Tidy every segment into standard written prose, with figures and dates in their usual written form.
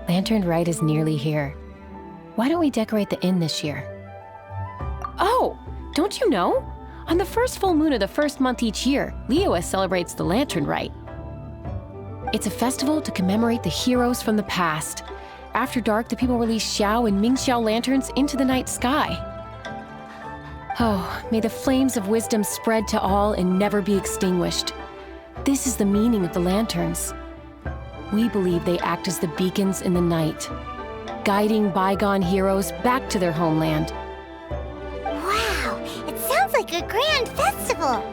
Lantern Rite is nearly here. Why don't we decorate the inn this year? Oh, don't you know? On the first full moon of the first month each year, Liyue celebrates the Lantern Rite. It's a festival to commemorate the heroes from the past. After dark, the people release Xiao and Mingxiao lanterns into the night sky. Oh, may the flames of wisdom spread to all and never be extinguished. This is the meaning of the lanterns. We believe they act as the beacons in the night, guiding bygone heroes back to their homeland. Wow, it sounds like a grand festival.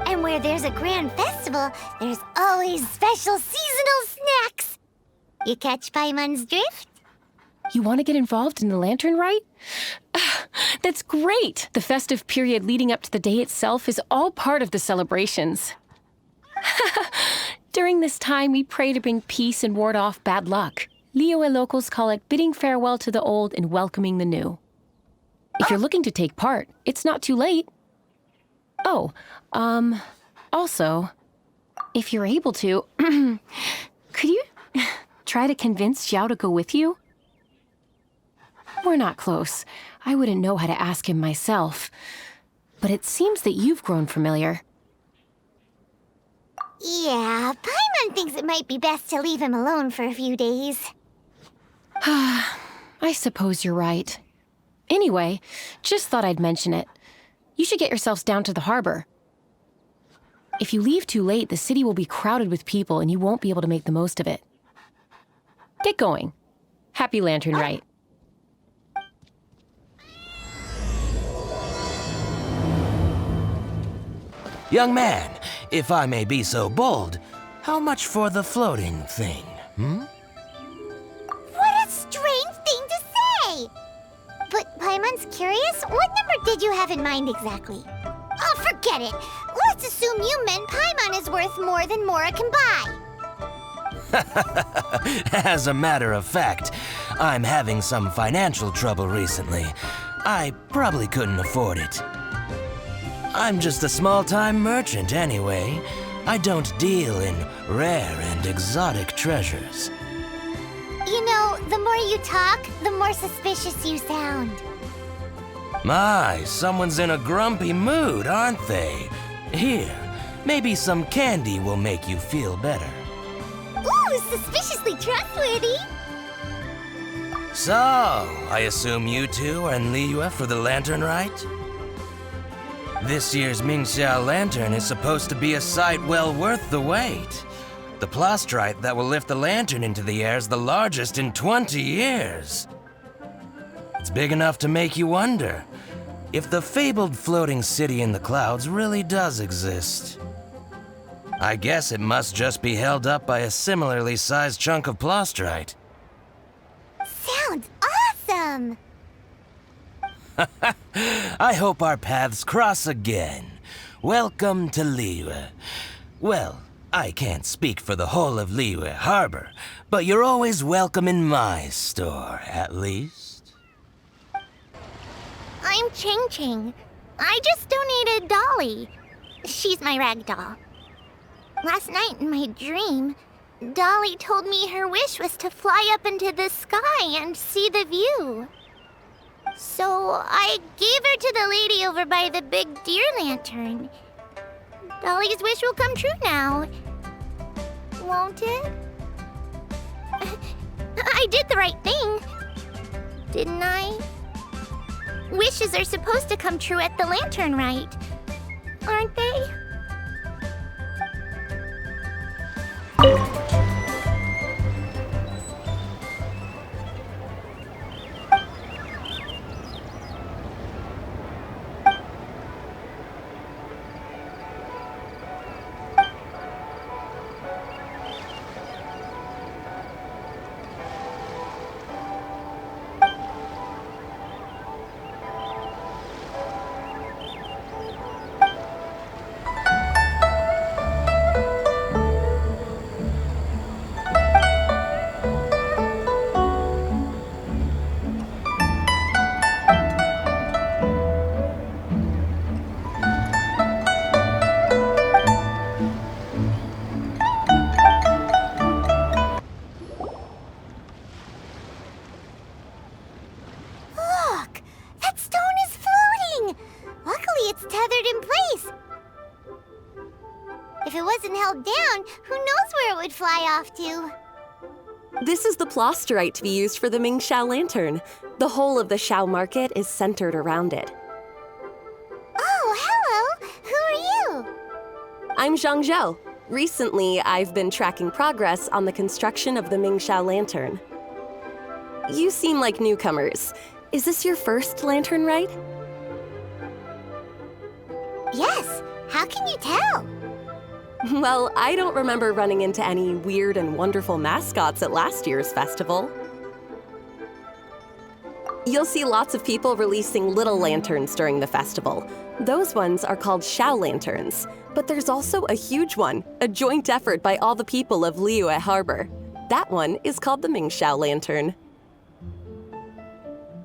And where there's a grand festival, there's always special seasonal snacks. You catch Paimon's drift? You want to get involved in the Lantern Rite? That's great! The festive period leading up to the day itself is all part of the celebrations. During this time, we pray to bring peace and ward off bad luck. Liyue locals call it bidding farewell to the old and welcoming the new. If you're looking to take part, it's not too late. Oh, also, if you're able to, could you try to convince Xiao to go with you? We're not close. I wouldn't know how to ask him myself. But it seems that you've grown familiar. Yeah, Paimon thinks it might be best to leave him alone for a few days. I suppose you're right. Anyway, just thought I'd mention it. You should get yourselves down to the harbor. If you leave too late, the city will be crowded with people and you won't be able to make the most of it. Get going. Happy Lantern Rite. Young man, if I may be so bold, how much for the floating thing, What a strange thing to say! But Paimon's curious, what number did you have in mind exactly? Oh, forget it! Let's assume you meant Paimon is worth more than Mora can buy. As a matter of fact, I'm having some financial trouble recently. I probably couldn't afford it. I'm just a small-time merchant anyway. I don't deal in rare and exotic treasures. You know, the more you talk, the more suspicious you sound. My, someone's in a grumpy mood, aren't they? Here, maybe some candy will make you feel better. Ooh, suspiciously trustworthy! So, I assume you two are in Liyue for the Lantern Rite? This year's Mingxiao lantern is supposed to be a sight well worth the wait. The plastrite that will lift the lantern into the air is the largest in 20 years. It's big enough to make you wonder if the fabled floating city in the clouds really does exist. I guess it must just be held up by a similarly sized chunk of plastrite. Sounds awesome! I hope our paths cross again. Welcome to Liyue. Well, I can't speak for the whole of Liyue Harbor, but you're always welcome in my store, at least. I'm Ching Ching. I just donated Dolly. She's my rag doll. Last night in my dream, Dolly told me her wish was to fly up into the sky and see the view. So I gave her to the lady over by the big deer lantern. Dolly's wish will come true now. Won't it? I did the right thing, didn't I? Wishes are supposed to come true at the Lantern Rite, aren't they? gathered in place. If it wasn't held down, who knows where it would fly off to? This is the plasterite to be used for the Mingxiao lantern. The whole of the Xiao market is centered around it. Oh, hello! Who are you? I'm Zhang Zhou. Recently, I've been tracking progress on the construction of the Mingxiao lantern. You seem like newcomers. Is this your first lantern rite? Yes, how can you tell? Well, I don't remember running into any weird and wonderful mascots at last year's festival. You'll see lots of people releasing little lanterns during the festival. Those ones are called Xiao lanterns. But there's also a huge one, a joint effort by all the people of Liyue Harbor. That one is called the Mingxiao lantern.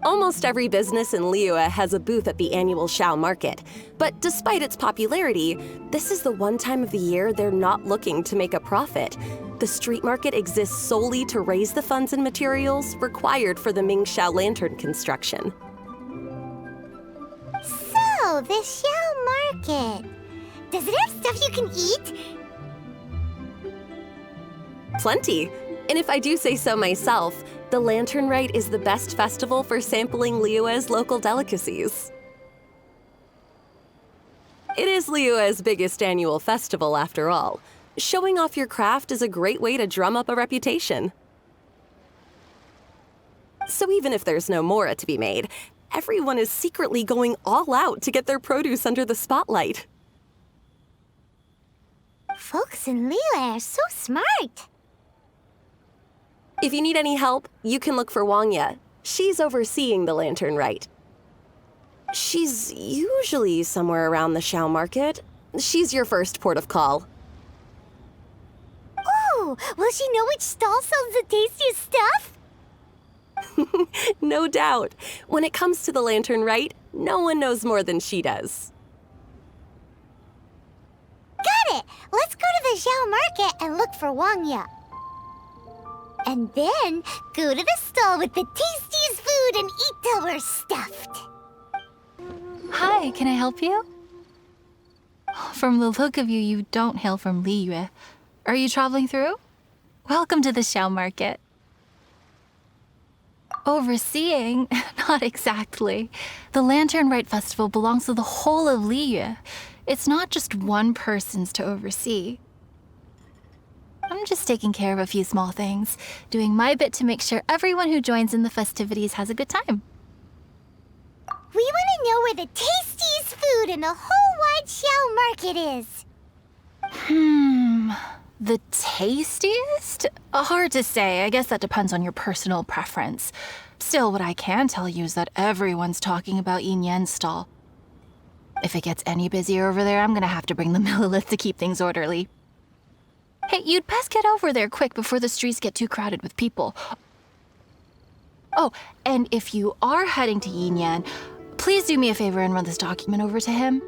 Almost every business in Liyue has a booth at the annual Xiao market. But despite its popularity, this is the one time of the year they're not looking to make a profit. The street market exists solely to raise the funds and materials required for the Mingxiao lantern construction. So, the Xiao market. Does it have stuff you can eat? Plenty. And if I do say so myself, the Lantern Rite is the best festival for sampling Liyue's local delicacies. It is Liyue's biggest annual festival, after all. Showing off your craft is a great way to drum up a reputation. So even if there's no mora to be made, everyone is secretly going all out to get their produce under the spotlight. Folks in Liyue are so smart. If you need any help, you can look for Wangya. She's overseeing the Lantern Rite. She's usually somewhere around the Xiao market. She's your first port of call. Ooh, will she know which stall sells the tastiest stuff? No doubt. When it comes to the Lantern Rite, no one knows more than she does. Got it! Let's go to the Xiao market and look for Wangya. And then go to the stall with the tastiest food and eat till we're stuffed. Hi, can I help you? From the look of you, you don't hail from Liyue. Are you traveling through? Welcome to the Xiao market. Overseeing? Not exactly. The Lantern Rite Festival belongs to the whole of Liyue. It's not just one person's to oversee. I'm just taking care of a few small things, doing my bit to make sure everyone who joins in the festivities has a good time. We want to know where the tastiest food in the whole wide Xiao market is. The tastiest? Hard to say. I guess that depends on your personal preference. Still, what I can tell you is that everyone's talking about Yin Yan's stall. If it gets any busier over there, I'm gonna have to bring the millilith to keep things orderly. Hey, you'd best get over there quick before the streets get too crowded with people. Oh, and if you are heading to Yin Yan, please do me a favor and run this document over to him.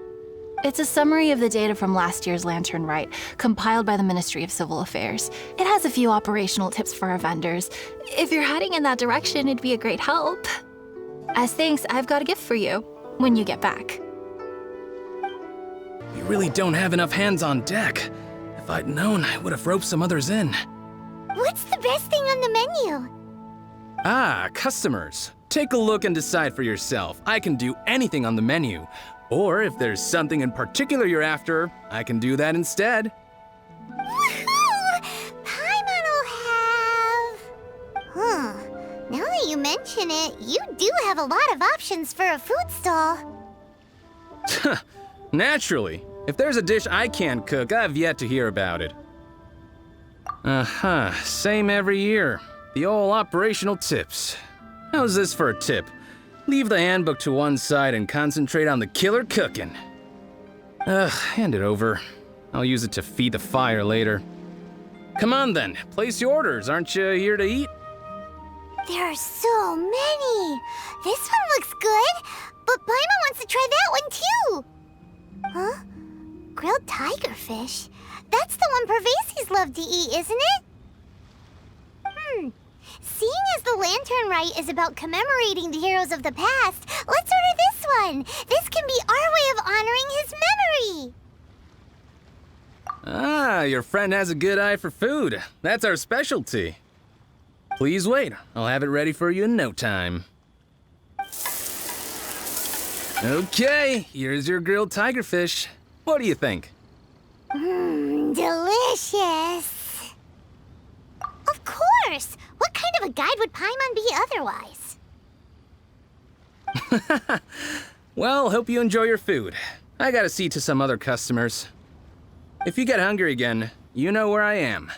It's a summary of the data from last year's Lantern Rite, compiled by the Ministry of Civil Affairs. It has a few operational tips for our vendors. If you're heading in that direction, it'd be a great help. As thanks, I've got a gift for you when you get back. We really don't have enough hands on deck. If I'd known, I would have roped some others in. What's the best thing on the menu? Ah, customers. Take a look and decide for yourself. I can do anything on the menu. Or if there's something in particular you're after, I can do that instead. Woohoo! Paimon will have... Now that you mention it, you do have a lot of options for a food stall. Naturally. If there's a dish I can't cook, I've yet to hear about it. Same every year. The old operational tips. How's this for a tip? Leave the handbook to one side and concentrate on the killer cooking. Hand it over. I'll use it to feed the fire later. Come on then, place your orders. Aren't you here to eat? There are so many. This one looks good, but Paimon wants to try that one too. Huh? Grilled tigerfish? That's the one Pervasies love to eat, isn't it? seeing as the Lantern Rite is about commemorating the heroes of the past, let's order this one. This can be our way of honoring his memory. Ah, your friend has a good eye for food. That's our specialty. Please wait. I'll have it ready for you in no time. Okay, here's your grilled tigerfish. What do you think? Delicious. Of course! What kind of a guide would Paimon be otherwise? Well, hope you enjoy your food. I gotta see to some other customers. If you get hungry again, you know where I am.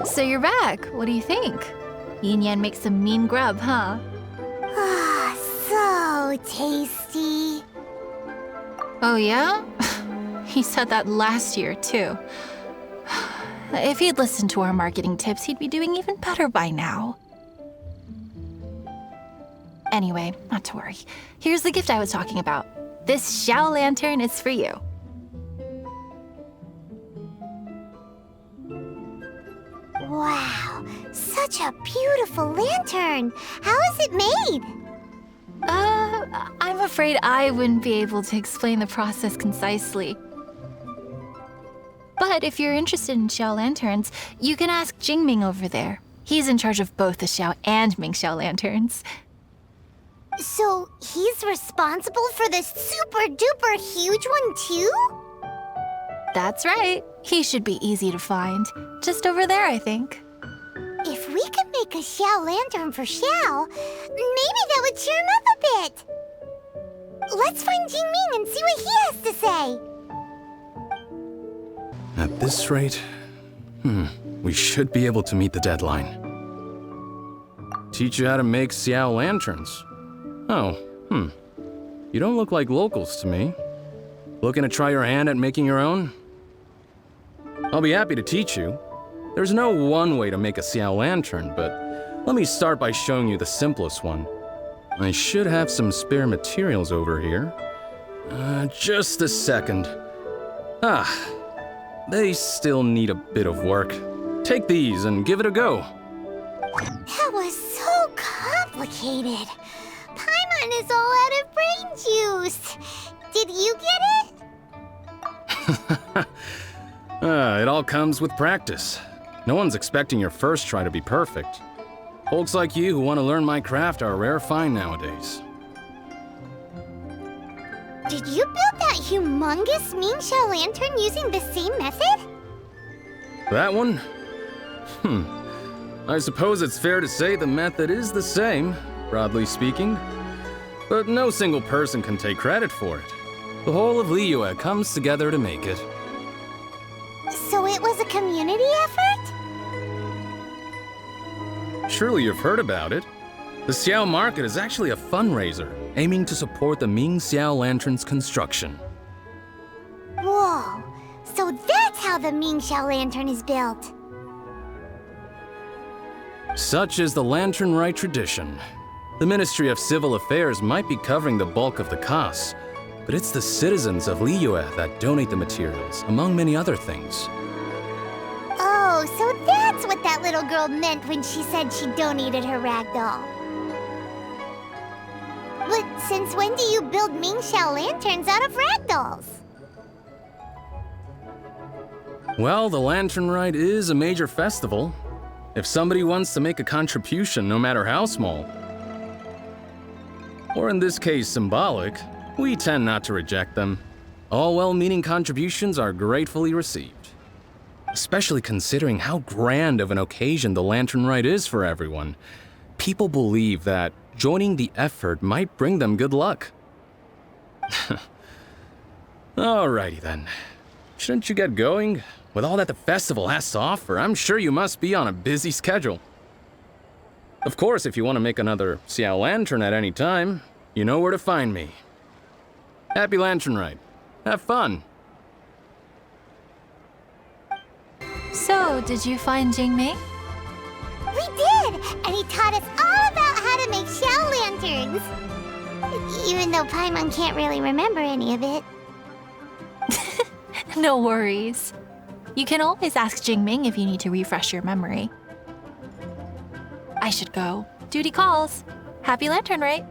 So you're back. What do you think? Yin Yan makes some mean grub, huh? Ah, so tasty. Oh, yeah? He said that last year, too. If he'd listened to our marketing tips, he'd be doing even better by now. Anyway, not to worry. Here's the gift I was talking about. This Xiao lantern is for you. Wow, such a beautiful lantern. How is it made? I'm afraid I wouldn't be able to explain the process concisely. But if you're interested in Xiao lanterns, you can ask Jingming over there. He's in charge of both the Xiao and Mingxiao lanterns. So he's responsible for this super duper huge one too? That's right. He should be easy to find. Just over there, I think. If we could make a Xiao lantern for Xiao, maybe that would cheer him up a bit. Let's find Jingming and see what he has to say. At this rate, we should be able to meet the deadline. Teach you how to make Xiao lanterns. Oh, You don't look like locals to me. Looking to try your hand at making your own? I'll be happy to teach you. There's no one way to make a Xiao lantern, but let me start by showing you the simplest one. I should have some spare materials over here. Just a second. They still need a bit of work. Take these and give it a go. That was so complicated. Paimon is all out of brain juice. Did you get it? It all comes with practice. No one's expecting your first try to be perfect. Folks like you who want to learn my craft are a rare find nowadays. Did you build that humongous Mingxiao lantern using the same method? That one? I suppose it's fair to say the method is the same, broadly speaking. But no single person can take credit for it. The whole of Liyue comes together to make it. So it was a community effort? Surely you've heard about it. The Xiao Market is actually a fundraiser aiming to support the Ming Xiao Lantern's construction. Whoa, so that's how the Mingxiao lantern is built. Such is the Lantern Rite tradition. The Ministry of Civil Affairs might be covering the bulk of the costs, but it's the citizens of Liyue that donate the materials, among many other things. Oh, so that's what that little girl meant when she said she donated her ragdoll. But since when do you build Mingxiao lanterns out of ragdolls? Well, the Lantern Rite is a major festival. If somebody wants to make a contribution, no matter how small, or in this case symbolic, we tend not to reject them. All well-meaning contributions are gratefully received. Especially considering how grand of an occasion the Lantern Rite is for everyone. People believe that joining the effort might bring them good luck. Alrighty then. Shouldn't you get going? With all that the festival has to offer, I'm sure you must be on a busy schedule. Of course, if you want to make another Xiao Lantern at any time, you know where to find me. Happy Lantern Rite. Have fun. So, did you find Jingming? We did! And he taught us all about how to make Xiao lanterns. Even though Paimon can't really remember any of it. No worries. You can always ask Jingming if you need to refresh your memory. I should go. Duty calls. Happy Lantern, right?